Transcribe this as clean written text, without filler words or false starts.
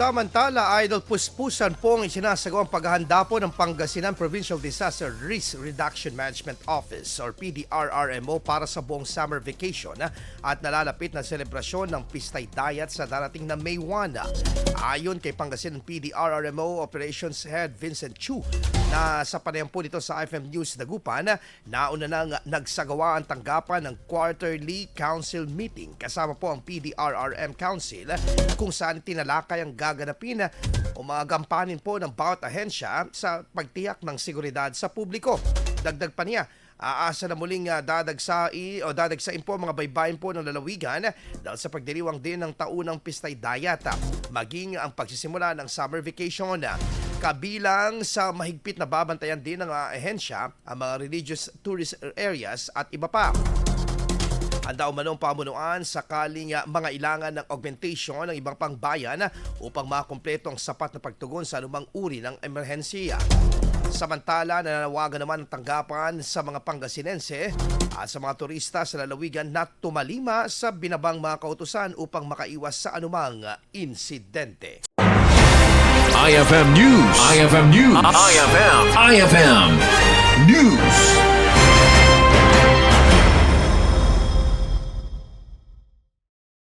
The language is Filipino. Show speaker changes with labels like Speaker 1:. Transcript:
Speaker 1: Samantala, idol, puspusan pong isinasagawang paghahanda po ng Pangasinan Provincial Disaster Risk Reduction Management Office or PDRRMO para sa buong summer vacation at nalalapit na selebrasyon ng Pistay Dayat sa darating na May 1. Ayon kay Pangasinan PDRRMO Operations Head Vincent Chu na sa panayam po dito sa IFM News Dagupan, nauna nang nagsagawa ang tanggapan ng quarterly council meeting kasama po ang PDRRM Council kung saan tinalakay ang gaganapin o mga gampanin po ng bawat ahensya sa pagtiyak ng seguridad sa publiko. Dagdag pa niya, aasa na muling dadagsain po mga baybayin po ng lalawigan dahil sa pagdiriwang din ng taunang Pistay Dayat, maging ang pagsisimula ng summer vacation. Kabilang sa mahigpit na babantayan din ng ahensya ang mga religious tourist areas at iba pa. Handa umanong pamunuan sakaling mga ilangan ng augmentation ng ibang pangbayan upang makumpleto ang sapat na pagtugon sa anumang uri ng emerhensiya. Samantala, nananawagan naman ang tanggapan sa mga Pangasinense at sa mga turista sa lalawigan na tumalima sa binabang mga kautusan upang makaiwas sa anumang insidente.
Speaker 2: IFM News. IFM News. IFM News.